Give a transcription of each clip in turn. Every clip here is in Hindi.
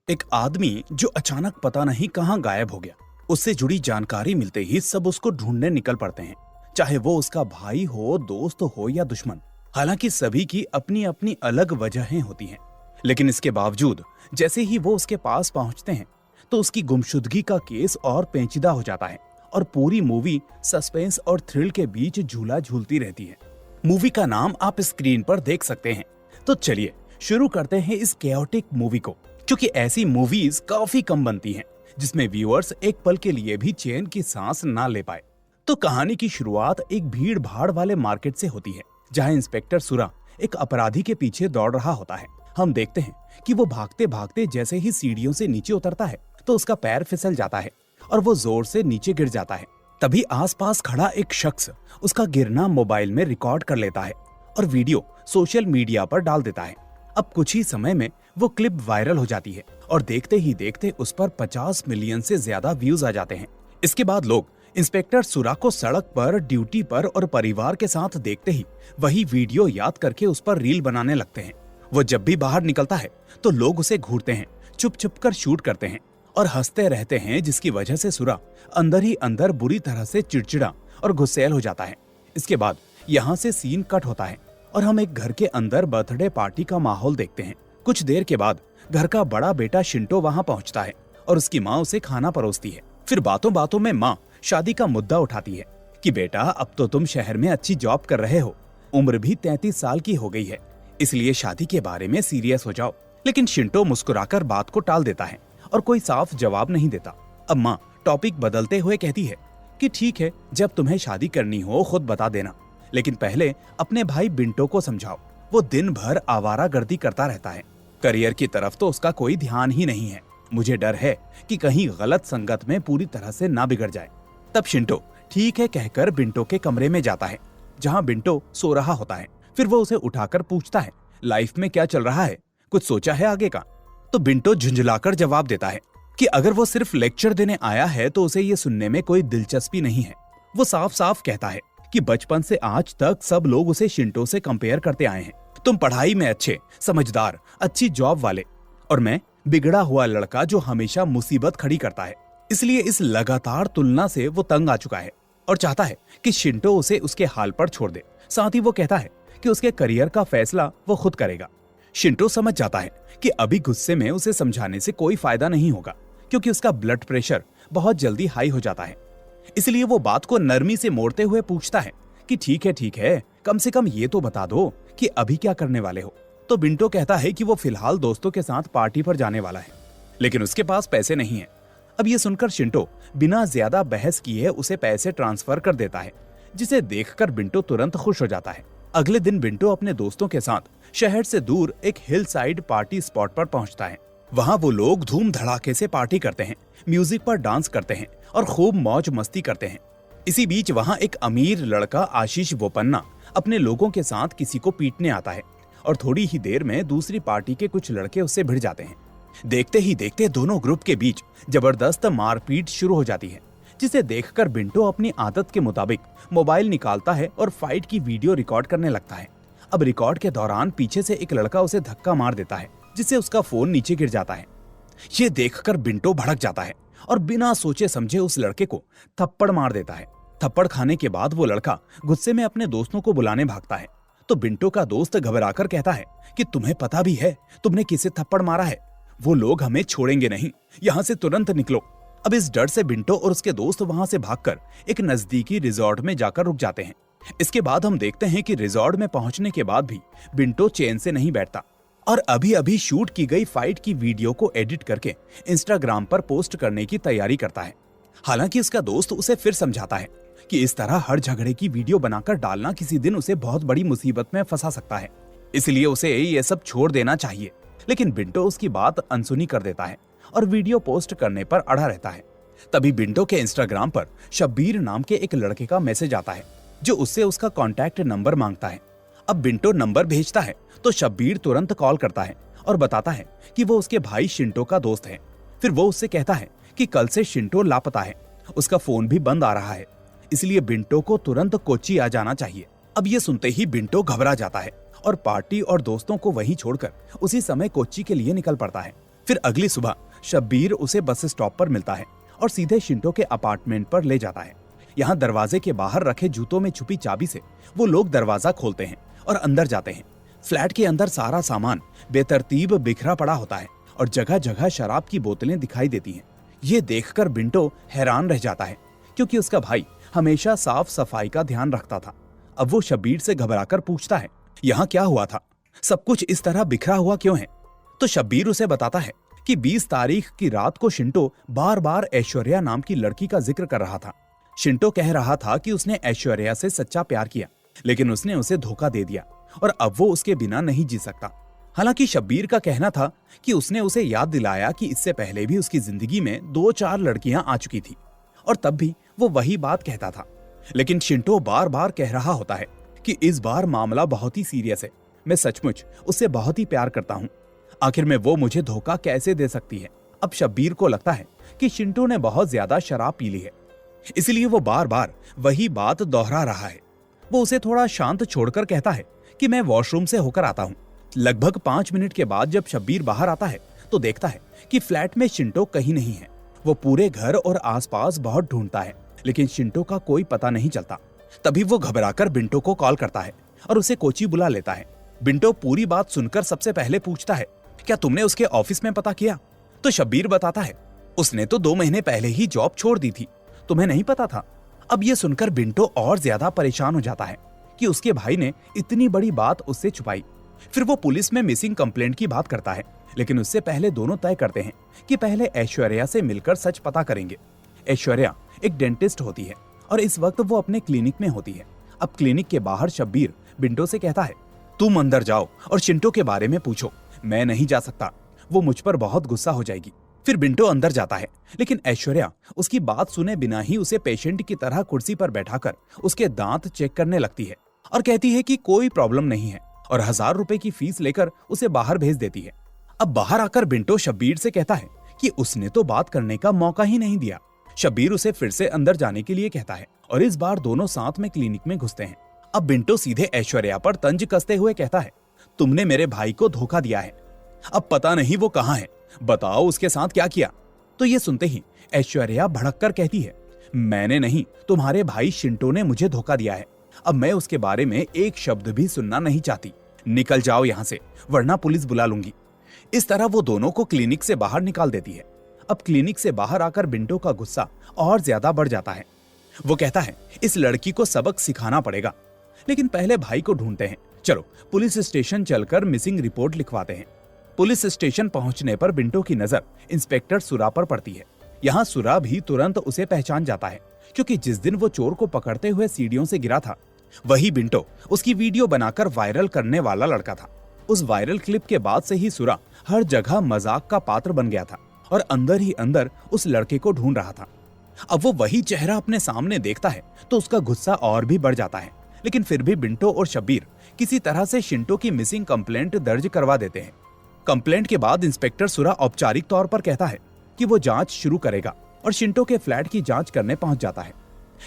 एक आदमी जो अचानक पता नहीं कहां गायब हो गया। उससे जुड़ी जानकारी मिलते ही सब उसको ढूंढने निकल पड़ते हैं, चाहे वो उसका भाई हो, दोस्त हो या दुश्मन। हालांकि सभी की अपनी अपनी अलग वजहें होती हैं, लेकिन इसके बावजूद जैसे ही वो उसके पास पहुंचते हैं तो उसकी गुमशुदगी का केस और पेचीदा हो जाता है और पूरी मूवी सस्पेंस और थ्रिल के बीच झूला झूलती रहती है। मूवी का नाम आप स्क्रीन पर देख सकते हैं। तो चलिए शुरू करते हैं इस केओटिक मूवी को, क्योंकि ऐसी मूवीज काफी कम बनती हैं जिसमें व्यूअर्स एक पल के लिए भी चैन की सांस ना ले पाए। तो कहानी की शुरुआत एक भीड़ भाड़ वाले मार्केट से होती है, जहां इंस्पेक्टर सुरा एक अपराधी के पीछे दौड़ रहा होता है। हम देखते हैं कि वो भागते भागते जैसे ही सीढ़ियों से नीचे उतरता है तो उसका पैर फिसल जाता है और वो जोर से नीचे गिर जाता है। तभी आसपास खड़ा एक शख्स उसका गिरना मोबाइल में रिकॉर्ड कर लेता है और वीडियो सोशल मीडिया पर डाल देता है। अब कुछ ही समय में वो क्लिप वायरल हो जाती है और देखते ही देखते उस पर 50 मिलियन से ज्यादा व्यूज आ जाते हैं। इसके बाद लोग इंस्पेक्टर सुरा को सड़क पर, ड्यूटी पर और परिवार के साथ देखते ही वही वीडियो याद करके उस पर रील बनाने लगते हैं। वो जब भी बाहर निकलता है तो लोग उसे घूरते हैं, छुप छुप कर शूट करते हैं और हंसते रहते हैं, जिसकी वजह से सुरा अंदर ही अंदर बुरी तरह से चिड़चिड़ा और गुस्सैल हो जाता है। इसके बाद यहाँ से सीन कट होता है और हम एक घर के अंदर बर्थडे पार्टी का माहौल देखते हैं। कुछ देर के बाद घर का बड़ा बेटा शिंटो वहाँ पहुँचता है और उसकी माँ उसे खाना परोसती है। फिर बातों बातों में माँ शादी का मुद्दा उठाती है कि बेटा, अब तो तुम शहर में अच्छी जॉब कर रहे हो, उम्र भी 33 साल की हो गई है, इसलिए शादी के बारे में सीरियस हो जाओ। लेकिन शिंटो मुस्कुराकर बात को टाल देता है और कोई साफ जवाब नहीं देता। अब माँ टॉपिक बदलते हुए कहती है कि ठीक है, जब तुम्हें शादी करनी हो खुद बता देना, लेकिन पहले अपने भाई बिंटो को समझाओ, वो दिन भर आवारागर्दी करता रहता है, करियर की तरफ तो उसका कोई ध्यान ही नहीं है। मुझे डर है कि कहीं गलत संगत में पूरी तरह से ना बिगड़ जाए। तब शिंटो ठीक है कहकर बिंटो के कमरे में जाता है, जहां बिंटो सो रहा होता है। फिर वो उसे उठाकर पूछता है, लाइफ में क्या चल रहा है, कुछ सोचा है आगे का? तो बिंटो झुंझलाकर जवाब देता है कि अगर वो सिर्फ लेक्चर देने आया है तो उसे ये सुनने में कोई दिलचस्पी नहीं है। वो साफ साफ कहता है कि बचपन से आज तक सब लोग उसे शिंटो से कंपेयर करते आए हैं। तुम पढ़ाई में अच्छे, समझदार, अच्छी जॉब वाले, और मैं बिगड़ा हुआ लड़का जो हमेशा मुसीबत खड़ी करता है। इसलिए इस लगातार तुलना से वो तंग आ चुका है और चाहता है कि शिंटो उसे उसके हाल पर छोड़ दे। साथ ही वो कहता है कि उसके करियर का फैसला वो खुद करेगा। शिंटो समझ जाता है कि अभी गुस्से में उसे समझाने से कोई फायदा नहीं होगा, क्योंकि उसका ब्लड प्रेशर बहुत जल्दी हाई हो जाता है। इसलिए वो बात को नरमी से मोड़ते हुए पूछता है कि ठीक है, कम से कम ये तो बता दो कि अभी क्या करने वाले हो। तो बिंटो कहता है कि वो फिलहाल दोस्तों के साथ पार्टी पर जाने वाला है, लेकिन उसके पास पैसे नहीं है। अब ये सुनकर शिंटो बिना ज्यादा बहस किए उसे पैसे ट्रांसफर कर देता है, जिसे देखकर बिंटो तुरंत खुश हो जाता है। अगले दिन बिंटो अपने दोस्तों के साथ शहर से दूर एक हिल साइड पार्टी स्पॉट पर पहुंचता है। वहां वो लोग धूम धड़ाके से पार्टी करते हैं, म्यूजिक पर डांस करते हैं और खूब मौज मस्ती करते हैं। इसी बीच वहां एक अमीर लड़का आशीष बोपन्ना अपने लोगों के साथ किसी को पीटने आता है और थोड़ी ही देर में दूसरी पार्टी के कुछ लड़के उससे भिड़ जाते हैं। देखते ही देखते दोनों ग्रुप के बीच जबरदस्त मारपीट शुरू हो जाती है, जिसे देखकर बिंटो अपनी आदत के मुताबिक मोबाइल निकालता है और फाइट की वीडियो रिकॉर्ड करने लगता है। अब रिकॉर्ड के दौरान पीछे से एक लड़का उसे धक्का मार देता है, जिससे उसका फोन नीचे गिर जाता है। ये देखकर बिंटो भड़क जाता है और बिना सोचे समझे उस लड़के को थप्पड़ मार देता है। थप्पड़ खाने के बाद वो लड़का गुस्से में अपने दोस्तों को बुलाने भागता है। तो बिंटो का दोस्त घबराकर कहता है कि तुम्हें पता भी है तुमने किसे थप्पड़ मारा है? वो लोग हमें छोड़ेंगे नहीं, यहाँ से तुरंत निकलो। अब इस डर से बिंटो और उसके दोस्त वहां से भागकर एक नजदीकी रिजॉर्ट में जाकर रुक जाते हैं। इसके बाद हम देखते हैं कि रिजॉर्ट में पहुंचने के बाद भी बिंटो चैन से नहीं बैठता और अभी अभी शूट की गई फाइट की वीडियो को एडिट करके इंस्टाग्राम पर पोस्ट करने की तैयारी करता है। हालांकि उसका दोस्त उसे फिर समझाता है कि इस तरह हर झगड़े की वीडियो बनाकर डालना किसी दिन उसे बहुत बड़ी मुसीबत में फंसा सकता है, इसलिए उसे ये सब छोड़ देना चाहिए। लेकिन बिंटो उसकी बात अनसुनी कर देता है और वीडियो पोस्ट करने पर अड़ा रहता है। तभी बिंटो के इंस्टाग्राम पर शब्बीर नाम के एक लड़के का मैसेज आता है, जो उससे उसका कॉन्टैक्ट नंबर मांगता है। अब बिंटो नंबर भेजता है तो शब्बीर तुरंत कॉल करता है और बताता है कि वो उसके भाई शिंटो का दोस्त है। फिर वो उससे कहता है कि कल से शिंटो लापता है, उसका फोन भी बंद आ रहा है, इसलिए बिंटो को तुरंत कोच्चि आ जाना चाहिए। अब ये सुनते ही बिंटो घबरा जाता है और पार्टी और दोस्तों को वहीं छोड़कर उसी समय कोच्चि के लिए निकल पड़ता है। फिर अगली सुबह शब्बीर उसे बस स्टॉप पर मिलता है और सीधे शिंटो के अपार्टमेंट पर ले जाता है। यहाँ दरवाजे के बाहर रखे जूतों में छुपी चाबी से वो लोग दरवाजा खोलते हैं और अंदर जाते हैं। फ्लैट के अंदर सारा सामान बेतरतीब बिखरा पड़ा होता है और जगह जगह शराब की बोतलें दिखाई देती हैं। ये देखकर बिंटो हैरान रह जाता है, क्योंकि उसका भाई हमेशा साफ सफाई का ध्यान रखता था। अब वो शब्बीर से घबराकर पूछता है, यहाँ क्या हुआ था? सब कुछ इस तरह बिखरा हुआ क्यों है? तो शब्बीर उसे बताता है कि 20 तारीख की रात को शिंटो बार बार ऐश्वर्या नाम की लड़की का जिक्र कर रहा था। शिंटो कह रहा था कि उसने ऐश्वर्या से सच्चा प्यार किया, लेकिन उसने उसे धोखा दे दिया और अब वो उसके बिना नहीं जी सकता। हालांकि शब्बीर का कहना था कि उसने उसे याद दिलाया कि इससे पहले भी उसकी जिंदगी में 2-4 लड़कियां आ चुकी थी और तब भी वो वही बात कहता था। लेकिन शिंटो बार बार कह रहा होता है कि इस बार मामला बहुत ही सीरियस है, मैं सचमुच उससे बहुत ही प्यार करता हूँ। आखिर में वो मुझे धोखा कैसे दे सकती है? अब शब्बीर को लगता है कि शिंटो ने बहुत ज्यादा शराब पी ली है, इसलिए वो बार बार वही बात दोहरा रहा है। वो उसे थोड़ा शांत छोड़कर कहता है कि मैं वॉशरूम से होकर आता हूँ। लगभग 5 मिनट के बाद जब शब्बीर बाहर आता है तो देखता है कि फ्लैट में शिंटो कहीं नहीं है। वो पूरे घर और आसपास बहुत ढूंढता है, लेकिन शिंटो का कोई पता नहीं चलता। तभी वो घबराकर बिंटो को कॉल करता है और उसे कोची बुला लेता है। बिंटो पूरी बात सुनकर सबसे पहले पूछता है, क्या तुमने उसके ऑफिस में पता किया? तो शब्बीर बताता है, उसने तो 2 महीने पहले ही जॉब छोड़ दी थी, तुम्हें नहीं पता था? अब ये सुनकर बिंटो और ज्यादा परेशान हो जाता है कि उसके भाई ने इतनी बड़ी बात उससे छुपाई। फिर वो पुलिस में मिसिंग कंप्लेंट की बात करता है, लेकिन उससे पहले दोनों तय करते हैं कि पहले ऐश्वर्या से मिलकर सच पता करेंगे। ऐश्वर्या एक डेंटिस्ट होती है और इस वक्त वो अपने क्लिनिक में होती है। अब क्लिनिक के बाहर शब्बीर बिंटो से कहता है, तुम अंदर जाओ और शिंटो के बारे में पूछो, मैं नहीं जा सकता, वो मुझ पर बहुत गुस्सा हो जाएगी। फिर बिंटो अंदर जाता है, लेकिन ऐश्वर्या उसकी बात सुने बिना ही उसे पेशेंट की तरह कुर्सी पर बैठाकर उसके दांत चेक करने लगती है और कहती है कि कोई प्रॉब्लम नहीं है और 1000 रुपए की फीस लेकर उसे बाहर भेज देती है। अब बाहर आकर बिंटो शब्बीर से कहता है कि उसने तो बात करने का मौका ही नहीं दिया। शब्बीर उसे फिर से अंदर जाने के लिए कहता है और इस बार दोनों साथ में क्लिनिक में घुसते हैं। अब बिंटो सीधे ऐश्वर्या पर तंज कसते हुए कहता है, तुमने मेरे भाई को धोखा दिया है, अब पता नहीं वो कहाँ है, बताओ उसके साथ क्या किया? तो ये सुनते ही ऐश्वर्या भड़क कर कहती है, मैंने नहीं, तुम्हारे भाई शिंटो ने मुझे धोखा दिया है। अब मैं उसके बारे में एक शब्द भी सुनना नहीं चाहती, निकल जाओ यहाँ से वरना पुलिस बुला लूंगी। इस तरह वो दोनों को क्लिनिक से बाहर निकाल देती है। अब क्लिनिक से बाहर आकर बिंटो का गुस्सा और ज्यादा बढ़ जाता है। वो कहता है, इस लड़की को सबक सिखाना पड़ेगा, लेकिन पहले भाई को ढूंढते हैं। चलो पुलिस स्टेशन चलकर मिसिंग रिपोर्ट लिखवाते हैं। पुलिस स्टेशन पहुंचने पर बिंटो की नजर इंस्पेक्टर सुरा पर पड़ती है। यहाँ सुरा भी तुरंत उसे पहचान जाता है, क्योंकि जिस दिन वो चोर को पकड़ते हुए सीढ़ियों से गिरा था, वही बिंटो उसकी वीडियो बनाकर वायरल करने वाला लड़का था। उस वायरल क्लिप के बाद से ही सुरा हर जगह मजाक का पात्र बन गया था और अंदर ही अंदर उस लड़के को ढूंढ रहा था। अब वो वही चेहरा अपने सामने देखता है तो उसका गुस्सा और भी बढ़ जाता है, लेकिन फिर भी बिंटो और शब्बीर किसी तरह से शिंटो की मिसिंग कंप्लेंट दर्ज करवा देते हैं। कंप्लेंट के बाद इंस्पेक्टर सुरा औपचारिक तौर पर कहता है कि वो जांच शुरू करेगा और शिंटो के फ्लैट की जांच करने पहुंच जाता है।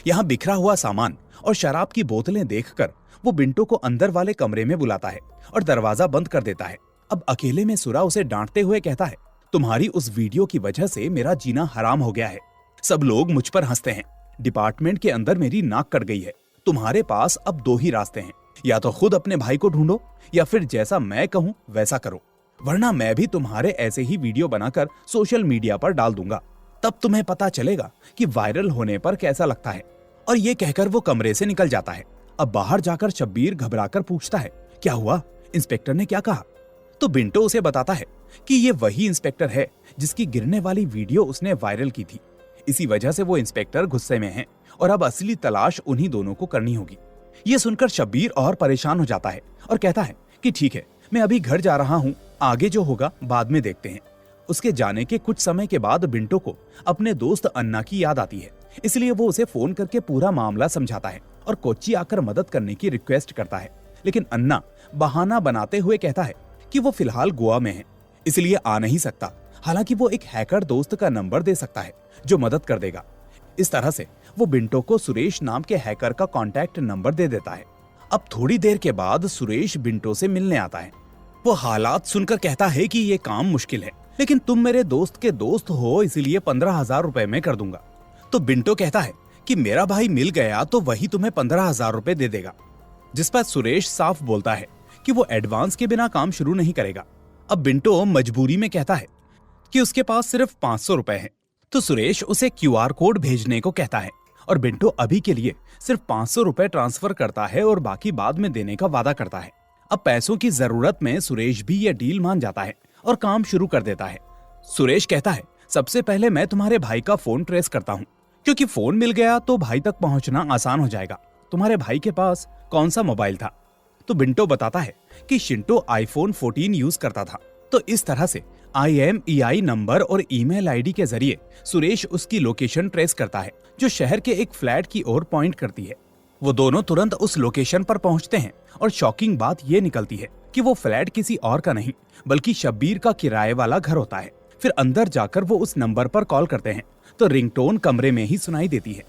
यहाँ बिखरा हुआ सामान और शराब की बोतलें देखकर वो बिंटो को अंदर वाले कमरे में बुलाता है और दरवाजा बंद कर देता है। अब अकेले में सुरा उसे डांटते हुए कहता है, तुम्हारी उस वीडियो की वजह से मेरा जीना हराम हो गया है, सब लोग मुझ पर हंसते हैं, डिपार्टमेंट के अंदर मेरी नाक कट गई है। तुम्हारे पास अब 2 ही रास्ते हैं, या तो खुद अपने भाई को ढूंढो या फिर जैसा मैं कहूँ वैसा करो, वरना मैं भी तुम्हारे ऐसे ही वीडियो बनाकर सोशल मीडिया पर डाल दूंगा, तब तुम्हें पता चलेगा कि वायरल होने पर कैसा लगता है। और ये कहकर वो कमरे से निकल जाता है। अब बाहर जाकर शब्बीर घबराकर पूछता है, क्या हुआ, इंस्पेक्टर ने क्या कहा? तो बिंटो उसे बताता है कि ये वही इंस्पेक्टर है जिसकी गिरने वाली वीडियो उसने वायरल की थी। इसी वजह से वो इंस्पेक्टर गुस्से में है और अब असली तलाश उन्हीं दोनों को करनी होगी। ये सुनकर शब्बीर और परेशान हो जाता है और कहता है कि ठीक है, मैं अभी घर जा रहा हूँ, आगे जो होगा बाद में देखते हैं। उसके जाने के कुछ समय के बाद बिंटो को अपने दोस्त अन्ना की याद आती है, इसलिए वो उसे फोन करके पूरा मामला समझाता है और कोच्चि आकर मदद करने की रिक्वेस्ट करता है। लेकिन अन्ना बहाना बनाते हुए कहता है कि वो फिलहाल गोवा में है, इसलिए आ नहीं सकता। हालांकि वो एक हैकर दोस्त का नंबर दे सकता है जो मदद कर देगा। इस तरह से वो बिंटो को सुरेश नाम के हैकर का कॉन्टैक्ट नंबर दे देता है। अब थोड़ी देर के बाद सुरेश बिंटो से मिलने आता है। वो हालात सुनकर कहता है कि ये काम मुश्किल है, लेकिन तुम मेरे दोस्त के दोस्त हो इसलिए 15,000 रुपए में कर दूंगा। तो बिंटो कहता है कि मेरा भाई मिल गया तो वही तुम्हें 15,000 रुपए दे देगा। जिस पर सुरेश साफ बोलता है कि वो एडवांस के बिना काम शुरू नहीं करेगा। अब बिंटो मजबूरी में कहता है कि उसके पास सिर्फ 500 रुपए हैं। तो सुरेश उसे QR कोड भेजने को कहता है और बिंटो अभी के लिए सिर्फ 500 रुपए ट्रांसफर करता है और बाकी बाद में देने का वादा करता है। अब पैसों की जरूरत में सुरेश भी यह डील मान जाता है और काम शुरू कर देता है। सुरेश कहता है सबसे पहले मैं तुम्हारे भाई का फोन ट्रेस करता हूँ, क्योंकि फोन मिल गया तो भाई तक पहुंचना आसान हो जाएगा। तुम्हारे भाई के पास कौन सा मोबाइल था? तो बिंटो बताता है कि शिंटो iPhone 14 यूज करता था। तो इस तरह से IMEI नंबर और ईमेल आईडी के जरिए सुरेश उसकी लोकेशन ट्रेस करता है, जो शहर के एक फ्लैट की ओर पॉइंट करती है। वो दोनों तुरंत उस लोकेशन पर पहुंचते हैं और शॉकिंग बात ये निकलती है कि वो फ्लैट किसी और का नहीं बल्कि शब्बीर का किराए वाला घर होता है। फिर अंदर जाकर वो उस नंबर पर कॉल करते हैं तो रिंगटोन कमरे में ही सुनाई देती है।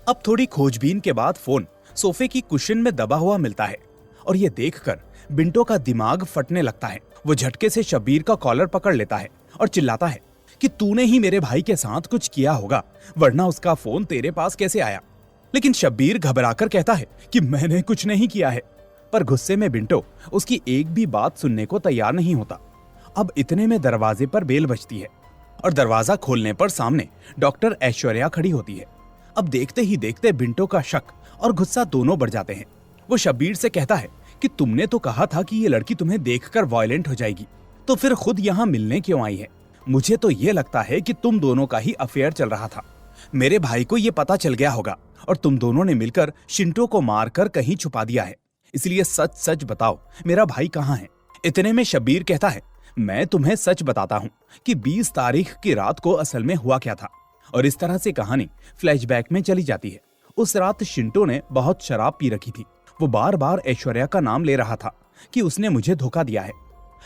अब थोड़ी खोजबीन के बाद फोन सोफे की कुशन में दबा हुआ मिलता है और ये देखकर बिंटो का दिमाग फटने लगता है। वो झटके से शब्बीर का कॉलर पकड़ लेता है और चिल्लाता है कि तूने ही मेरे भाई के साथ कुछ किया होगा, वरना उसका फोन तेरे पास कैसे आया। लेकिन शब्बीर घबराकर कहता है कि मैंने कुछ नहीं किया है। पर गुस्से में बिंटो उसकी एक भी बात सुनने को तैयार नहीं होता। अब इतने में दरवाजे पर बेल बजती है और दरवाजा खोलने पर सामने डॉक्टर ऐश्वर्या खड़ी होती है। अब देखते ही देखते बिंटो का शक और गुस्सा दोनों बढ़ जाते हैं। वो शब्बीर से कहता है कि तुमने तो कहा था कि ये लड़की तुम्हें देखकर वायलेंट हो जाएगी, तो फिर खुद यहाँ मिलने क्यों आई है? मुझे तो ये लगता है कि तुम दोनों का ही अफेयर चल रहा था। मेरे भाई को ये पता चल गया होगा और तुम दोनों ने मिलकर शिंटो को मारकर कहीं छुपा दिया है। इसलिए सच सच बताओ मेरा भाई कहाँ है? इतने में शब्बीर कहता है मैं तुम्हें सच बताता हूँ कि 20 तारीख की रात को असल में हुआ क्या था। और इस तरह से कहानी फ्लैशबैक में चली जाती है। उस रात शिंटो ने बहुत शराब पी रखी थी। वो बार बार ऐश्वर्या का नाम ले रहा था कि उसने मुझे धोखा दिया है।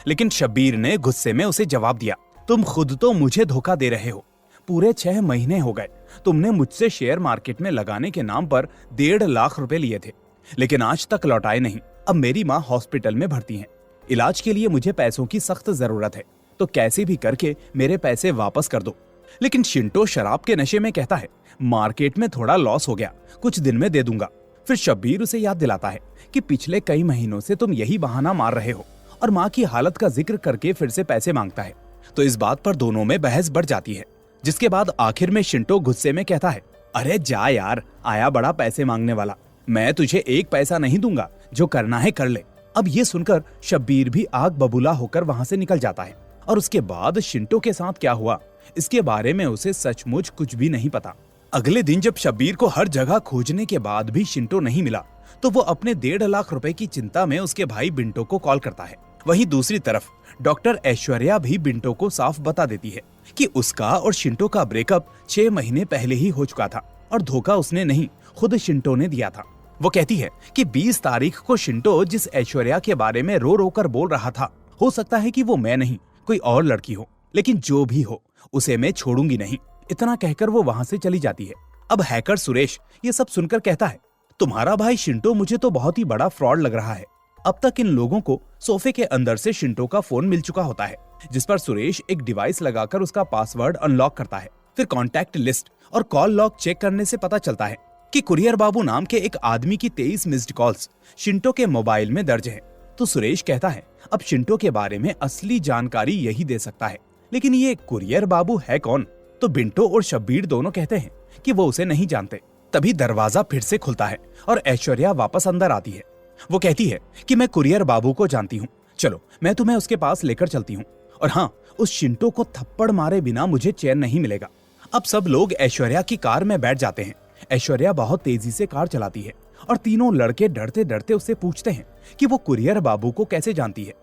लेकिन शब्बीर ने गुस्से में उसे जवाब दिया, तुम खुद तो मुझे धोखा दे रहे हो। पूरे 6 महीने हो गए तुमने मुझसे शेयर मार्केट में लगाने के नाम पर 1.5 लाख रुपए लिए थे, लेकिन आज तक लौटाए नहीं। अब मेरी माँ हॉस्पिटल में भर्ती है, इलाज के लिए मुझे पैसों की सख्त जरूरत है, तो कैसे भी करके मेरे पैसे वापस कर दो। लेकिन शिंटो शराब के नशे में कहता है मार्केट में थोड़ा लॉस हो गया, कुछ दिन में दे दूंगा। फिर शब्बीर उसे याद दिलाता है कि पिछले कई महीनों से तुम यही बहाना मार रहे हो और माँ की हालत का जिक्र करके फिर से पैसे मांगता है। तो इस बात पर दोनों में बहस बढ़ जाती है, जिसके बाद आखिर में शिंटो गुस्से में कहता है अरे जा यार, आया बड़ा पैसे मांगने वाला, मैं तुझे 1 पैसा नहीं दूंगा, जो करना है कर ले। अब ये सुनकर शब्बीर भी आग बबूला होकर वहां से निकल जाता है और उसके बाद शिंटो के साथ क्या हुआ इसके बारे में उसे सचमुच कुछ भी नहीं पता। अगले दिन जब शब्बीर को हर जगह खोजने के बाद भी शिंटो नहीं मिला तो वो अपने 1.5 लाख रुपए की चिंता में उसके भाई बिंटो को कॉल करता है। वहीं दूसरी तरफ डॉक्टर ऐश्वर्या भी बिंटो को साफ बता देती है कि उसका और शिंटो का ब्रेकअप 6 महीने पहले ही हो चुका था और धोखा उसने नहीं खुद शिंटो ने दिया था। वो कहती है कि 20 तारीख को शिंटो जिस ऐश्वर्या के बारे में रो रो कर बोल रहा था, हो सकता है कि वो मैं नहीं कोई और लड़की हो, लेकिन जो भी हो उसे मैं छोड़ूंगी नहीं। इतना कहकर वो वहां से चली जाती है। अब हैकर सुरेश ये सब सुनकर कहता है तुम्हारा भाई शिंटो मुझे तो बहुत ही बड़ा फ्रॉड लग रहा है। अब तक इन लोगों को सोफे के अंदर से शिंटो का फोन मिल चुका होता है, जिस पर सुरेश एक डिवाइस लगाकर उसका पासवर्ड अनलॉक करता है। फिर कॉन्टैक्ट लिस्ट और कॉल लॉग चेक करने से पता चलता है कि कुरियर बाबू नाम के एक आदमी की 23 मिस्ड कॉल्स शिंटो के मोबाइल में दर्ज है। तो सुरेश कहता है अब शिंटो के बारे में असली जानकारी यही दे सकता है, लेकिन ये कुरियर बाबू है कौन? तो बिंटो और शब्बीर दोनों कहते हैं कि वो उसे नहीं जानते। तभी दरवाजा फिर से खुलता है और ऐश्वर्या वापस अंदर आती है। वो कहती है कि मैं कुरियर बाबू को जानती हूँ, चलो मैं तुम्हें उसके पास लेकर चलती हूँ, और हाँ, उस शिंटो को थप्पड़ मारे बिना मुझे चैन नहीं मिलेगा। अब सब लोग ऐश्वर्या की कार में बैठ जाते हैं। ऐश्वर्या बहुत तेजी से कार चलाती है और तीनों लड़के डरते डरते उससे पूछते हैं कि वो कुरियर बाबू को कैसे जानती है।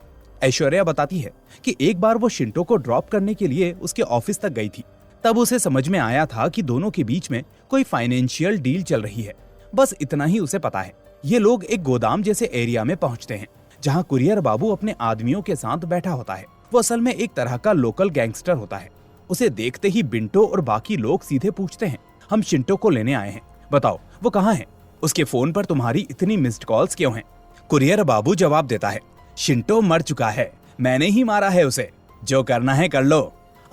ऐश्वर्या बताती है कि एक बार वो शिंटो को ड्रॉप करने के लिए उसके ऑफिस तक गई थी। तब उसे समझ में आया था कि दोनों के बीच में कोई फाइनेंशियल डील चल रही है। बस इतना ही उसे पता है। ये लोग एक गोदाम जैसे एरिया में पहुंचते हैं जहां कुरियर बाबू अपने आदमियों के साथ बैठा होता है। वो असल में एक तरह का लोकल गैंगस्टर होता है। उसे देखते ही बिंटो और बाकी लोग सीधे पूछते हैं हम शिंटो को लेने आए हैं, बताओ वो कहाँ है? उसके फोन पर तुम्हारी इतनी मिस्ड कॉल्स क्यों हैं? कुरियर बाबू जवाब देता है शिंटो मर चुका है, मैंने ही मारा है उसे, जो करना है कर लो।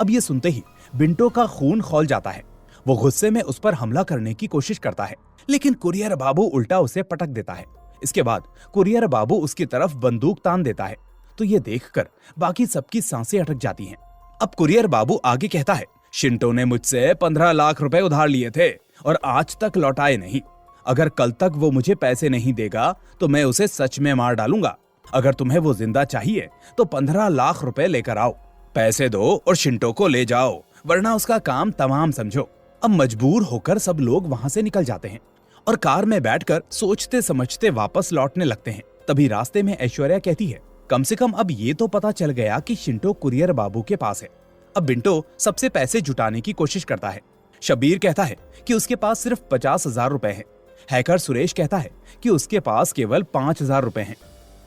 अब ये सुनते ही बिंटो का खून खौल जाता है। वो गुस्से में उस पर हमला करने की कोशिश करता है, लेकिन कुरियर बाबू उल्टा उसे पटक देता है। इसके बाद कुरियर बाबू उसकी तरफ बंदूक तान देता है। तो ये देखकर बाकी सबकी सांसें अटक जाती हैं। अब कुरियर बाबू आगे कहता है, शिंटो ने मुझसे 15 लाख रुपए उधार लिए थे और आज तक लौटाए नहीं। अगर कल तक वो मुझे पैसे नहीं देगा तो मैं उसे सच में मार डालूंगा। अगर तुम्हें वो जिंदा चाहिए तो 15 लाख रुपए लेकर आओ, पैसे दो और शिंटो को ले जाओ, वरना उसका काम तमाम समझो। अब मजबूर होकर सब लोग वहां से निकल जाते हैं और कार में बैठकर सोचते समझते वापस लौटने लगते हैं। तभी रास्ते में ऐश्वर्या कहती है, कम से कम अब ये तो पता चल गया कि शिंटो कुरियर बाबू के पास है। अब बिंटो सबसे पैसे जुटाने की कोशिश करता है। शब्बीर कहता है कि उसके पास सिर्फ 50,000 रुपए हैं। हैकर सुरेश कहता है कि उसके पास केवल 5,000 रुपए हैं।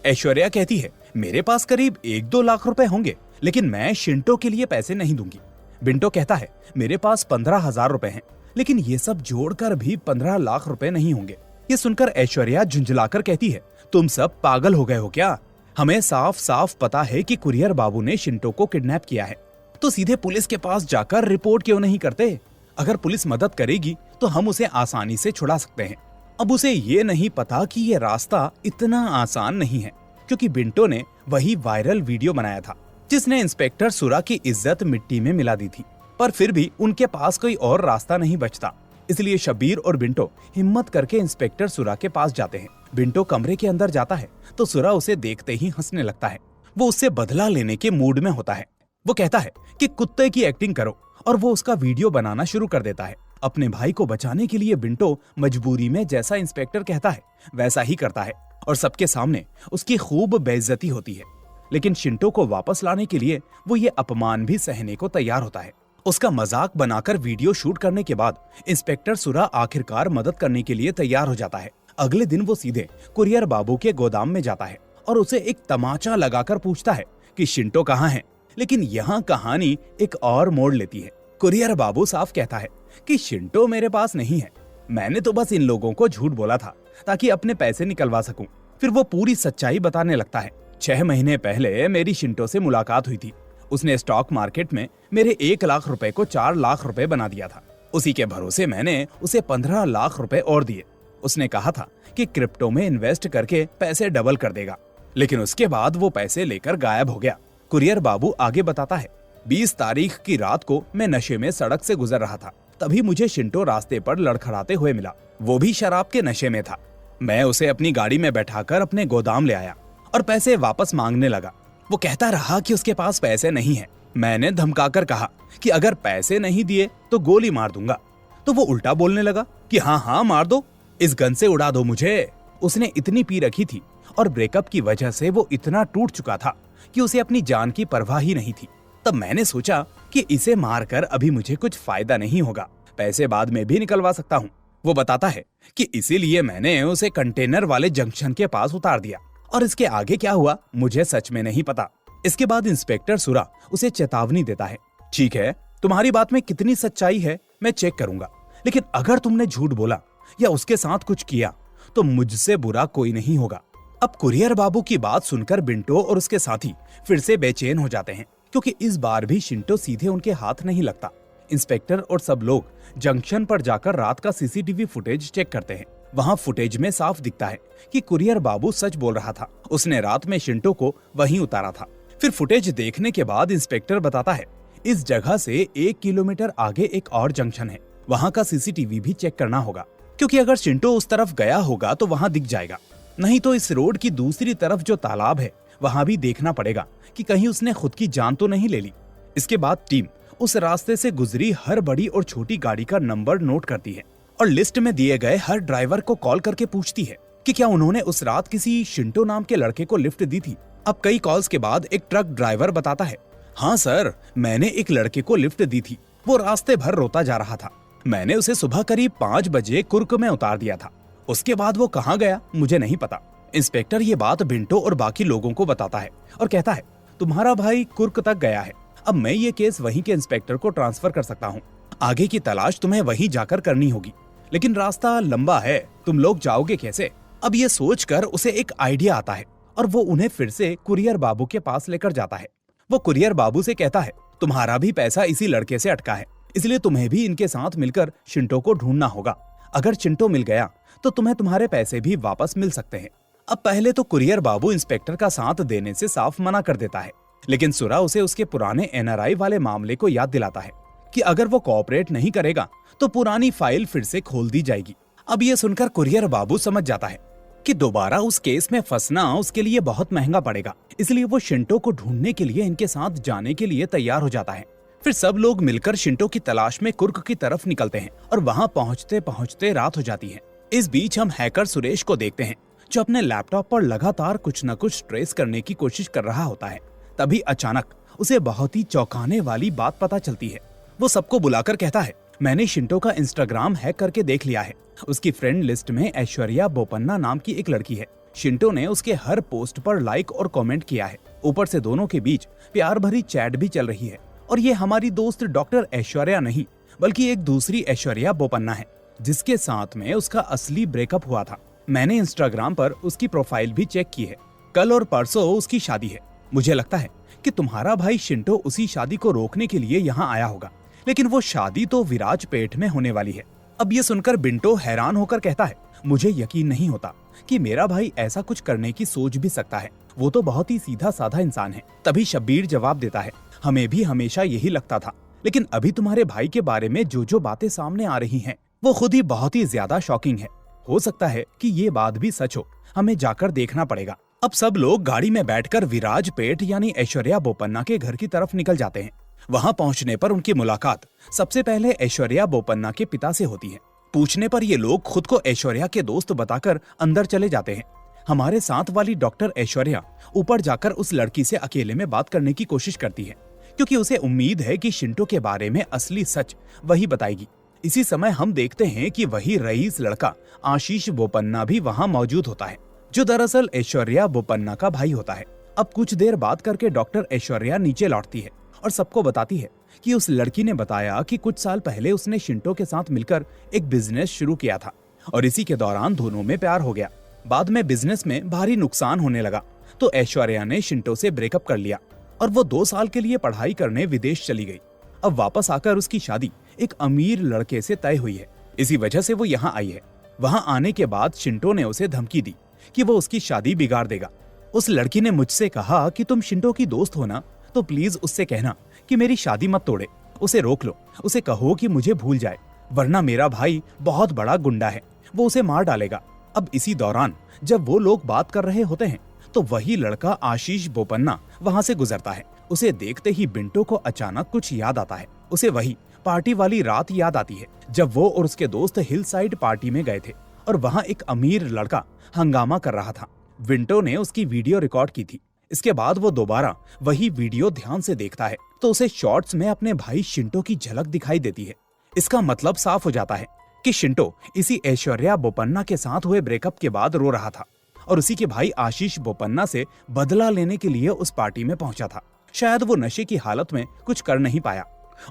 ऐश्वर्या कहती है, मेरे पास करीब 1-2 लाख रुपए होंगे, लेकिन मैं शिंटो के लिए पैसे नहीं दूंगी। बिंटो कहता है, मेरे पास 15,000 रुपए हैं, लेकिन ये सब जोड़कर भी 15 लाख रुपए नहीं होंगे। ये सुनकर ऐश्वर्या झुंझलाकर कहती है, तुम सब पागल हो गए हो क्या? हमें साफ साफ पता है कि कुरियर बाबू ने शिंटो को किडनैप किया है, तो सीधे पुलिस के पास जाकर रिपोर्ट क्यों नहीं करते? अगर पुलिस मदद करेगी तो हम उसे आसानी से छुड़ा सकते हैं। अब उसे ये नहीं पता कि ये रास्ता इतना आसान नहीं है, क्योंकि बिंटो ने वही वायरल वीडियो बनाया था जिसने इंस्पेक्टर सुरा की इज्जत मिट्टी में मिला दी थी। पर फिर भी उनके पास कोई और रास्ता नहीं बचता, इसलिए शब्बीर और बिंटो हिम्मत करके इंस्पेक्टर सुरा के पास जाते हैं। बिंटो कमरे के अंदर जाता है तो सुरा उसे देखते ही हंसने लगता है। वो उससे बदला लेने के मूड में होता है। वो कहता है कि कुत्ते की एक्टिंग करो, और वो उसका वीडियो बनाना शुरू कर देता है। अपने भाई को बचाने के लिए बिंटो मजबूरी में जैसा इंस्पेक्टर कहता है वैसा ही करता है और सबके सामने उसकी खूब बेइज्जती होती है। लेकिन शिंटो को वापस लाने के लिए वो ये अपमान भी सहने को तैयार होता है। उसका मजाक बनाकर वीडियो शूट करने के बाद इंस्पेक्टर सुरा आखिरकार मदद करने के लिए तैयार हो जाता है। अगले दिन वो सीधे कुरियर बाबू के गोदाम में जाता है और उसे एक तमाचा लगाकर पूछता है कि शिंटो कहाँ है। लेकिन यहाँ कहानी एक और मोड़ लेती है। कुरियर बाबू साफ कहता है कि शिंटो मेरे पास नहीं है, मैंने तो बस इन लोगों को झूठ बोला था ताकि अपने पैसे निकलवा सकूं। फिर वो पूरी सच्चाई बताने लगता है। 6 महीने पहले मेरी शिंटो से मुलाकात हुई थी। उसने स्टॉक मार्केट में मेरे 1 लाख रुपए को 4 लाख रुपए बना दिया था। उसी के भरोसे मैंने उसे 15 लाख रुपए और दिए। उसने कहा था कि क्रिप्टो में इन्वेस्ट करके पैसे डबल कर देगा, लेकिन उसके बाद वो पैसे लेकर गायब हो गया। कुरियर बाबू आगे बताता है, 20 तारीख की रात को मैं नशे में सड़क से गुजर रहा था। तभी मुझे शिंटो रास्ते पर लड़खड़ाते हुए मिला। वो भी शराब के नशे में था। मैं उसे अपनी गाड़ी में बैठाकर अपने गोदाम ले आया और पैसे वापस मांगने लगा। वो कहता रहा कि उसके पास पैसे नहीं है। मैंने धमकाकर कहा कि अगर पैसे नहीं दिए तो गोली मार दूंगा। तो वो उल्टा बोलने लगा कि हाँ हाँ मार दो, इस गन से उड़ा दो मुझे। उसने इतनी पी रखी थी और ब्रेकअप की वजह से वो इतना टूट चुका था कि उसे अपनी जान की परवाह ही नहीं थी। तब मैंने सोचा कि इसे मारकर अभी मुझे कुछ फायदा नहीं होगा, पैसे बाद में भी निकलवा सकता हूँ। वो बताता है कि इसीलिए मैंने उसे कंटेनर वाले जंक्शन के पास उतार दिया, और इसके आगे क्या हुआ मुझे सच में नहीं पता। इसके बाद इंस्पेक्टर सुरा उसे चेतावनी देता है, ठीक है, तुम्हारी बात में कितनी सच्चाई है मैं चेक करूंगा, लेकिन अगर तुमने झूठ बोला या उसके साथ कुछ किया तो मुझसे बुरा कोई नहीं होगा। अब कुरियर बाबू की बात सुनकर बिंटो और उसके साथी फिर से बेचैन हो जाते हैं, क्योंकि इस बार भी शिंटो सीधे उनके हाथ नहीं लगता। इंस्पेक्टर और सब लोग जंक्शन पर जाकर रात का सीसीटीवी फुटेज चेक करते हैं। वहां फुटेज में साफ दिखता है कि कुरियर बाबू सच बोल रहा था। उसने रात में शिंटो को वहीं उतारा था। फिर फुटेज देखने के बाद इंस्पेक्टर बताता है, इस जगह से 1 किलोमीटर आगे एक और जंक्शन है, वहां का सीसीटीवी भी चेक करना होगा, क्योंकि अगर शिंटो उस तरफ गया होगा तो वहां दिख जाएगा। नहीं तो इस रोड की दूसरी तरफ जो तालाब है वहां भी देखना पड़ेगा कि कहीं उसने खुद की जान तो नहीं ले ली। इसके बाद टीम उस रास्ते से गुजरी हर बड़ी और छोटी गाड़ी का नंबर नोट करती है और लिस्ट में दिए गए हर ड्राइवर को कॉल करके पूछती है कि क्या उन्होंने उस रात किसी शिंटो नाम के लड़के को लिफ्ट दी थी। अब कई कॉल्स के बाद एक ट्रक ड्राइवर बताता है, हाँ सर, मैंने एक लड़के को लिफ्ट दी थी। वो रास्ते भर रोता जा रहा था। मैंने उसे सुबह करीब 5 बजे कुर्क में उतार दिया था। उसके बाद वो कहाँ गया मुझे नहीं पता। इंस्पेक्टर ये बात बिंटो और बाकी लोगों को बताता है और कहता है, तुम्हारा भाई कुर्क तक गया है। अब मैं ये केस वहीं के इंस्पेक्टर को ट्रांसफर कर सकता हूँ। आगे की तलाश तुम्हें वहीं जाकर करनी होगी, लेकिन रास्ता लंबा है, तुम लोग जाओगे कैसे? अब ये सोचकर उसे एक आइडिया आता है और वो उन्हें फिर से कुरियर बाबू के पास लेकर जाता है। वो कुरियर बाबू से कहता है तुम्हारा भी पैसा इसी लड़के से अटका है, इसलिए तुम्हें भी इनके साथ मिलकर शिंटो को ढूंढना होगा। अगर चिंटो मिल गया तो तुम्हें तुम्हारे पैसे भी वापस मिल सकते हैं। अब पहले तो कुरियर बाबू इंस्पेक्टर का साथ देने से साफ मना कर देता है, लेकिन सुरा उसे उसके पुराने एनआरआई वाले मामले को याद दिलाता है कि अगर वो कोऑपरेट नहीं करेगा तो पुरानी फाइल फिर से खोल दी जाएगी। अब ये सुनकर कुरियर बाबू समझ जाता है कि दोबारा उस केस में फंसना उसके लिए बहुत महंगा पड़ेगा, इसलिए वो शिंटो को ढूंढने के लिए इनके साथ जाने के लिए तैयार हो जाता है। फिर सब लोग मिलकर शिंटो की तलाश में कुर्क की तरफ निकलते हैं और वहां पहुंचते पहुंचते रात हो जाती है। इस बीच हम हैकर सुरेश को देखते हैं जो अपने लैपटॉप पर लगातार कुछ न कुछ ट्रेस करने की कोशिश कर रहा होता है। तभी अचानक उसे बहुत ही चौंकाने वाली बात पता चलती है। वो सबको बुलाकर कहता है, मैंने शिंटो का इंस्टाग्राम हैक करके देख लिया है। उसकी फ्रेंड लिस्ट में ऐश्वर्या बोपन्ना नाम की एक लड़की है। शिंटो ने उसके हर पोस्ट पर लाइक और कमेंट किया है। ऊपर से दोनों के बीच प्यार भरी चैट भी चल रही है। और ये हमारी दोस्त डॉक्टर ऐश्वर्या नहीं बल्कि एक दूसरी ऐश्वर्या बोपन्ना है, जिसके साथ में उसका असली ब्रेकअप हुआ था। मैंने इंस्टाग्राम पर उसकी प्रोफाइल भी चेक की है। कल और परसों उसकी शादी है। मुझे लगता है कि तुम्हारा भाई शिंटो उसी शादी को रोकने के लिए यहाँ आया होगा, लेकिन वो शादी तो विराजपेट में होने वाली है। अब ये सुनकर बिंटो हैरान होकर कहता है, मुझे यकीन नहीं होता कि मेरा भाई ऐसा कुछ करने की सोच भी सकता है। वो तो बहुत ही सीधा साधा इंसान है। तभी शब्बीर जवाब देता है, हमें भी हमेशा यही लगता था, लेकिन अभी तुम्हारे भाई के बारे में जो बातें सामने आ रही हैं, वो खुद ही बहुत ही ज्यादा शॉकिंग है। हो सकता है कि ये बात भी सच हो, हमें जाकर देखना पड़ेगा। अब सब लोग गाड़ी में बैठकर विराजपेट यानी ऐश्वर्या बोपन्ना के घर की तरफ निकल जाते हैं। वहां पहुंचने पर उनकी मुलाकात सबसे पहले ऐश्वर्या बोपन्ना के पिता से होती है। पूछने पर ये लोग खुद को ऐश्वर्या के दोस्त बताकर अंदर चले जाते हैं। हमारे साथ वाली डॉक्टर ऐश्वर्या ऊपर जाकर उस लड़की से अकेले में बात करने की कोशिश करती है, क्योंकि उसे उम्मीद है कि शिंटो के बारे में असली सच वही बताएगी। इसी समय हम देखते हैं कि वही रईस लड़का आशीष बोपन्ना भी वहां मौजूद होता है, जो दरअसल ऐश्वर्या बोपन्ना का भाई होता है। अब कुछ देर बात करके डॉक्टर ऐश्वर्या नीचे लौटती है और सबको बताती है कि उस लड़की ने बताया कि कुछ साल पहले उसने शिंटो के साथ मिलकर एक बिजनेस शुरू किया था और इसी के दौरान दोनों में प्यार हो गया। बाद में बिजनेस में भारी नुकसान होने लगा तो ऐश्वर्या ने शिंटो से ब्रेकअप कर लिया और वो 2 साल के लिए पढ़ाई करने विदेश चली गई। अब वापस आकर उसकी शादी एक अमीर लड़के से तय हुई है, इसी वजह से वो यहाँ आई है। वहाँ आने के बाद शिंटो ने उसे धमकी दी कि वो उसकी शादी बिगाड़ देगा। उस लड़की ने मुझसे कहा कि तुम शिंटो की दोस्त हो ना, तो प्लीज उससे कहना कि मेरी शादी मत तोड़े, उसे रोक लो, उसे कहो कि मुझे भूल जाए, वरना मेरा भाई बहुत बड़ा गुंडा है, वो उसे मार डालेगा। अब इसी दौरान जब वो लोग बात कर रहे होते हैं तो वही लड़का आशीष बोपन्ना वहां से गुजरता है। उसे देखते ही बिंटो को अचानक कुछ याद आता है। उसे वही पार्टी वाली रात याद आती है जब वो और उसके दोस्त हिल साइड पार्टी में गए थे और वहां एक अमीर लड़का हंगामा कर रहा था। विंटो ने उसकी वीडियो रिकॉर्ड की थी। इसके बाद वो दोबारा वही वीडियो ध्यान से देखता है तो उसे शॉर्ट्स में अपने भाई शिंटो की झलक दिखाई देती है। इसका मतलब साफ हो जाता है कि शिंटो इसी ऐश्वर्या बोपन्ना के साथ हुए ब्रेकअप के बाद रो रहा था और उसी के भाई आशीष बोपन्ना से बदला लेने के लिए उस पार्टी में पहुंचा था। शायद वो नशे की हालत में कुछ कर नहीं पाया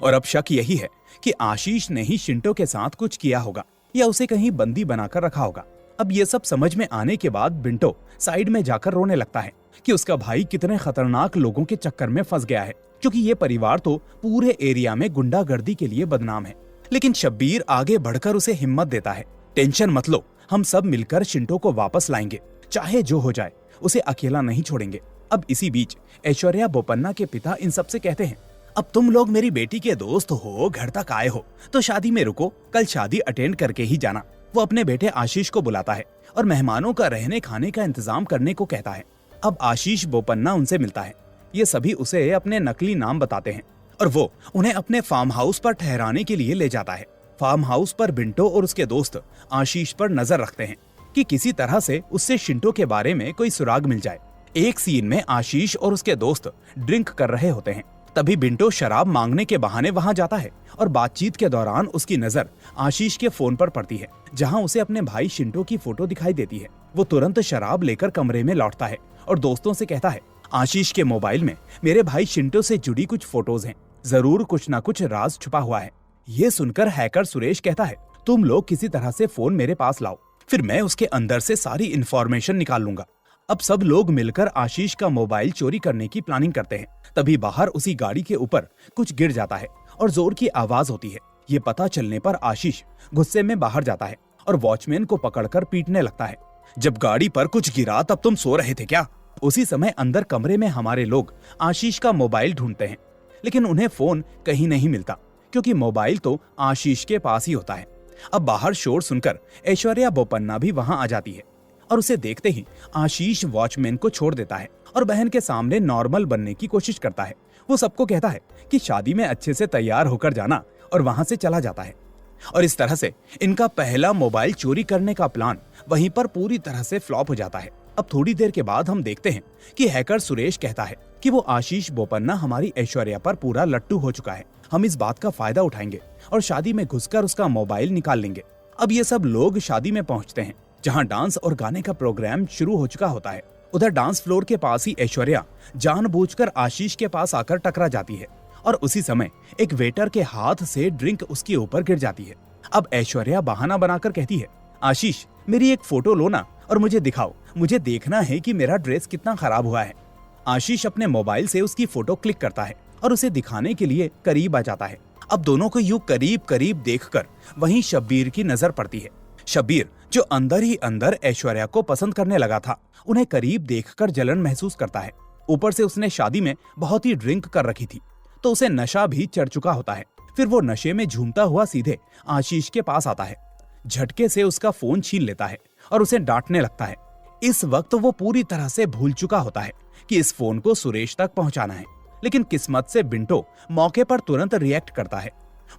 और अब शक यही है कि आशीष ने ही शिंटो के साथ कुछ किया होगा या उसे कहीं बंदी बनाकर रखा होगा। अब ये सब समझ में आने के बाद बिंटो साइड में जाकर रोने लगता है कि उसका भाई कितने खतरनाक लोगों के चक्कर में फंस गया है, क्योंकि ये परिवार तो पूरे एरिया में गुंडागर्दी के लिए बदनाम है। लेकिन शब्बीर आगे बढ़कर उसे हिम्मत देता है, टेंशन मत लो, हम सब मिलकर शिंटो को वापस लाएंगे, चाहे जो हो जाए, उसे अकेला नहीं छोड़ेंगे। अब इसी बीच ऐश्वर्या बोपन्ना के पिता इन सबसे कहते हैं, अब तुम लोग मेरी बेटी के दोस्त हो, घर तक आए हो तो शादी में रुको, कल शादी अटेंड करके ही जाना। वो अपने बेटे आशीष को बुलाता है और मेहमानों का रहने खाने का इंतजाम करने को कहता है। अब आशीष बोपन्ना उनसे मिलता है। ये सभी उसे अपने नकली नाम बताते हैं और वो उन्हें अपने फार्म हाउस पर ठहराने के लिए ले जाता है। फार्म हाउस पर बिंटो और उसके दोस्त आशीष पर नजर रखते हैं कि किसी तरह से उससे शिंटो के बारे में कोई सुराग मिल जाए। एक सीन में आशीष और उसके दोस्त ड्रिंक कर रहे होते हैं। तभी बिंटो शराब मांगने के बहाने वहां जाता है और बातचीत के दौरान उसकी नजर आशीष के फोन पर पड़ती है, जहां उसे अपने भाई शिंटो की फोटो दिखाई देती है। वो तुरंत शराब लेकर कमरे में लौटता है और दोस्तों से कहता है, आशीष के मोबाइल में मेरे भाई शिंटो से जुड़ी कुछ फोटोज हैं, जरूर कुछ ना कुछ राज छुपा हुआ है। ये सुनकर हैकर सुरेश कहता है, तुम लोग किसी तरह से फोन मेरे पास लाओ, फिर मैं उसके अंदर से सारी इंफॉर्मेशन निकाल लूंगा। अब सब लोग मिलकर आशीष का मोबाइल चोरी करने की प्लानिंग करते हैं। तभी बाहर उसी गाड़ी के ऊपर कुछ गिर जाता है और जोर की आवाज होती है। ये पता चलने पर आशीष गुस्से में बाहर जाता है और वॉचमैन को पकड़कर पीटने लगता है। जब गाड़ी पर कुछ गिरा तब तुम सो रहे थे क्या? उसी समय अंदर कमरे में हमारे लोग आशीष का मोबाइल ढूंढते हैं, लेकिन उन्हें फोन कहीं नहीं मिलता, क्योंकि मोबाइल तो आशीष के पास ही होता है। अब बाहर शोर सुनकर ऐश्वर्या बोपन्ना भी वहां आ जाती है और उसे देखते ही आशीष वॉचमैन को छोड़ देता है और बहन के सामने नॉर्मल बनने की कोशिश करता है। वो सबको कहता है कि शादी में अच्छे से तैयार होकर जाना और वहां से चला जाता है। और इस तरह से इनका पहला मोबाइल चोरी करने का प्लान वहीं पर पूरी तरह से फ्लॉप हो जाता है। अब थोड़ी देर के बाद हम देखते हैं कि हैकर सुरेश कहता है कि वो आशीष बोपन्ना हमारी ऐश्वर्या पर पूरा लट्टू हो चुका है। हम इस बात का फायदा उठाएंगे और शादी में घुसकर उसका मोबाइल निकाल लेंगे। अब ये सब लोग शादी में पहुंचते हैं, जहां डांस और गाने का प्रोग्राम शुरू हो चुका होता है। उधर डांस फ्लोर के पास ही ऐश्वर्या जानबूझकर आशीष के पास आकर टकरा जाती है और उसी समय एक वेटर के हाथ से ड्रिंक उसके ऊपर गिर जाती है। अब ऐश्वर्या बहाना बनाकर कहती है, आशीष मेरी एक फोटो लो ना और मुझे दिखाओ, मुझे देखना है कि मेरा ड्रेस कितना खराब हुआ है। आशीष अपने मोबाइल से उसकी फोटो क्लिक करता है और उसे दिखाने के लिए करीब आ जाता है। अब दोनों को यूं करीब करीब देखकर वहीं शब्बीर की नजर पड़ती है। शब्बीर जो अंदर ही अंदर ऐश्वर्या को पसंद करने लगा था, उन्हें करीब देखकर जलन महसूस करता है। ऊपर से उसने शादी में बहुत ही ड्रिंक कर रखी थी, तो उसे नशा भी चढ़ चुका होता है। फिर वो नशे में झूमता हुआ सीधे आशीष के पास आता है, झटके से उसका फोन छीन लेता है और उसे डांटने लगता है। इस वक्त वो पूरी तरह से भूल चुका होता है कि इस फोन को सुरेश तक पहुंचाना है, लेकिन किस्मत से बिंटो मौके पर तुरंत रिएक्ट करता है।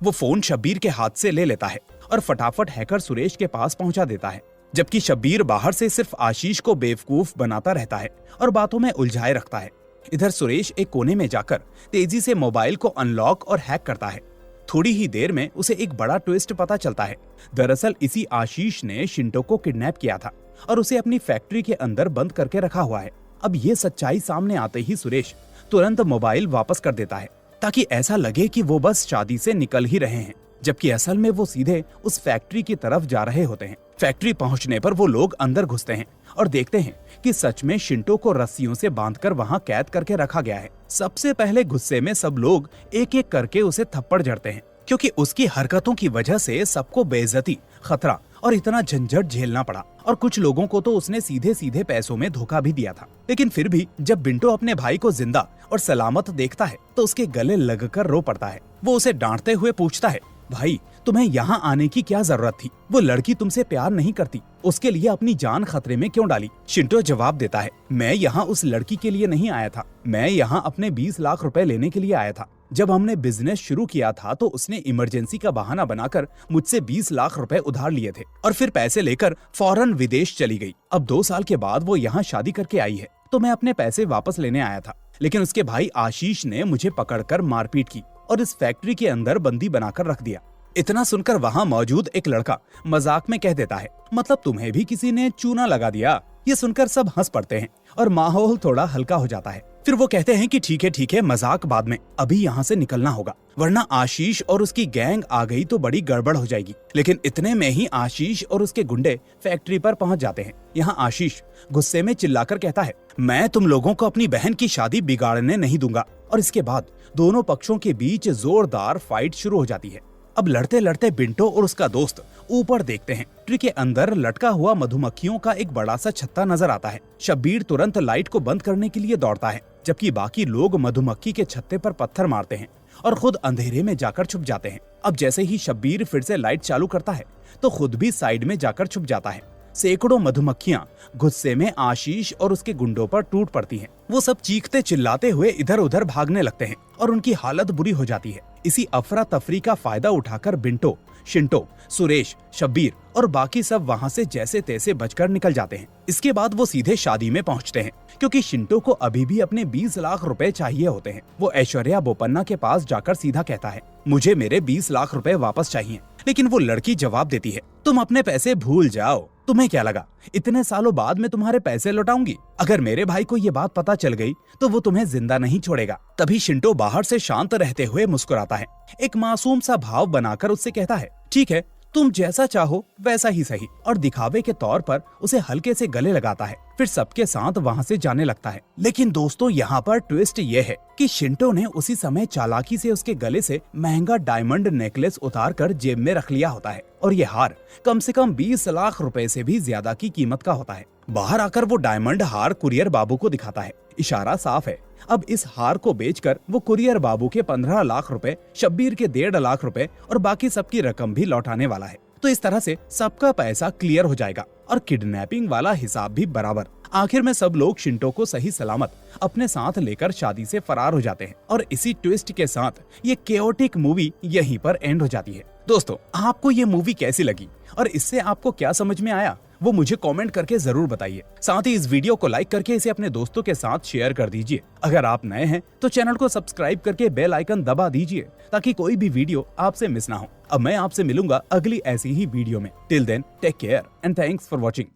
वो फोन शब्बीर के हाथ से ले लेता है और फटाफट हैकर सुरेश के पास पहुंचा देता है, जबकि शब्बीर बाहर से सिर्फ आशीष को बेवकूफ बनाता रहता है और बातों में उलझाए रखता है। इधर सुरेश एक कोने में जाकर तेजी से मोबाइल को अनलॉक और हैक करता है। थोड़ी ही देर में उसे एक बड़ा ट्विस्ट पता चलता है। दरअसल इसी आशीष ने शिंटो को किडनैप किया था और उसे अपनी फैक्ट्री के अंदर बंद करके रखा हुआ है। अब ये सच्चाई सामने आते ही सुरेश तुरंत मोबाइल वापस कर देता है, ताकि ऐसा लगे कि वो बस शादी से निकल ही रहे हैं, जबकि असल में वो सीधे उस फैक्ट्री की तरफ जा रहे होते हैं। फैक्ट्री पहुंचने पर वो लोग अंदर घुसते हैं और देखते हैं कि सच में शिंटो को रस्सियों से बांधकर वहां कैद करके रखा गया है। सबसे पहले गुस्से में सब लोग एक एक करके उसे थप्पड़ जड़ते हैं, क्योंकि उसकी हरकतों की वजह से सबको बेइज्जती, खतरा और इतना झंझट झेलना पड़ा। और कुछ लोगों को तो उसने सीधे सीधे पैसों में धोखा भी दिया था। लेकिन फिर भी जब बिंटो अपने भाई को जिंदा और सलामत देखता है तो उसके गले लगकर रो पड़ता है। वो उसे डांटते हुए पूछता है, भाई तुम्हें यहाँ आने की क्या जरूरत थी? वो लड़की तुमसे प्यार नहीं करती, उसके लिए अपनी जान खतरे में क्यों डाली? शिंटो जवाब देता है, मैं यहाँ उस लड़की के लिए नहीं आया था, मैं यहाँ अपने 20 लाख रुपए लेने के लिए आया था। जब हमने बिजनेस शुरू किया था तो उसने इमरजेंसी का बहाना बनाकर मुझसे 20 लाख रुपए उधार लिए थे और फिर पैसे लेकर फौरन विदेश चली गई। अब 2 साल के बाद वो यहाँ शादी करके आई है, तो मैं अपने पैसे वापस लेने आया था, लेकिन उसके भाई आशीष ने मुझे पकड़कर मारपीट की और इस फैक्ट्री के अंदर बंदी बनाकर रख दिया। इतना सुनकर वहाँ मौजूद एक लड़का मजाक में कह देता है, मतलब तुम्हें भी किसी ने चूना लगा दिया? ये सुनकर सब हंस पड़ते हैं और माहौल थोड़ा हल्का हो जाता है। फिर वो कहते हैं कि ठीक है, मजाक बाद में, अभी यहाँ से निकलना होगा, वरना आशीष और उसकी गैंग आ गई तो बड़ी गड़बड़ हो जाएगी। लेकिन इतने में ही आशीष और उसके गुंडे फैक्ट्री पर पहुंच जाते हैं। यहाँ आशीष गुस्से में चिल्लाकर कहता है, मैं तुम लोगों को अपनी बहन की शादी बिगाड़ने नहीं दूंगा। और इसके बाद दोनों पक्षों के बीच जोरदार फाइट शुरू हो जाती है। अब लड़ते लड़ते बिंटो और उसका दोस्त ऊपर देखते हैं। ट्री के अंदर लटका हुआ मधुमक्खियों का एक बड़ा सा छत्ता नजर आता है। शब्बीर तुरंत लाइट को बंद करने के लिए दौड़ता है, जबकि बाकी लोग मधुमक्खी के छत्ते पर पत्थर मारते हैं और खुद अंधेरे में जाकर छुप जाते हैं। अब जैसे ही शब्बीर फिर से लाइट चालू करता है तो खुद भी साइड में जाकर छुप जाता है। सैकड़ों मधुमक्खियां गुस्से में आशीष और उसके गुंडों पर टूट पड़ती हैं। वो सब चीखते चिल्लाते हुए इधर उधर भागने लगते हैं और उनकी हालत बुरी हो जाती है। इसी अफरा तफरी का फायदा उठाकर बिंटो, शिंटो, सुरेश, शब्बीर और बाकी सब वहाँ से जैसे तैसे बचकर निकल जाते हैं। इसके बाद वो सीधे शादी में पहुँचते हैं, क्योंकि शिंटो को अभी भी अपने 20 लाख रुपए चाहिए होते हैं। वो ऐश्वर्या बोपन्ना के पास जाकर सीधा कहता है, मुझे मेरे 20 लाख रुपए वापस चाहिए। लेकिन वो लड़की जवाब देती है, तुम अपने पैसे भूल जाओ, तुम्हें क्या लगा इतने सालों बाद मैं तुम्हारे पैसे लौटाऊंगी? अगर मेरे भाई को ये बात पता चल गई तो वो तुम्हें जिंदा नहीं छोड़ेगा। तभी शिंटो बाहर से शांत रहते हुए मुस्कुराता है, एक मासूम सा भाव बनाकर उससे कहता है, ठीक है, तुम जैसा चाहो वैसा ही सही, और दिखावे के तौर पर उसे हल्के से गले लगाता है, फिर सबके साथ वहाँ से जाने लगता है। लेकिन दोस्तों यहाँ पर ट्विस्ट ये है कि शिंटो ने उसी समय चालाकी से उसके गले से महंगा डायमंड नेकलेस उतार कर जेब में रख लिया होता है, और ये हार कम से कम 20 लाख रुपए से भी ज्यादा की कीमत का होता है। बाहर आकर वो डायमंड हार कुरियर बाबू को दिखाता है। इशारा साफ है, अब इस हार को बेचकर वो कुरियर बाबू के 15 लाख रुपए, शब्बीर के 1.5 लाख रुपए और बाकी सबकी रकम भी लौटाने वाला है। तो इस तरह से सबका पैसा क्लियर हो जाएगा और किडनैपिंग वाला हिसाब भी बराबर। आखिर में सब लोग शिंटो को सही सलामत अपने साथ लेकर शादी से फरार हो जाते हैं, और इसी ट्विस्ट के साथ ये केओटिक मूवी यहीं पर एंड हो जाती है। दोस्तों आपको ये मूवी कैसी लगी और इससे आपको क्या समझ में आया, वो मुझे कमेंट करके जरूर बताइए। साथ ही इस वीडियो को लाइक करके इसे अपने दोस्तों के साथ शेयर कर दीजिए। अगर आप नए हैं तो चैनल को सब्सक्राइब करके बेल आइकन दबा दीजिए ताकि कोई भी वीडियो आपसे मिस ना हो। अब मैं आपसे मिलूंगा अगली ऐसी ही वीडियो में। Till then take care and thanks for watching.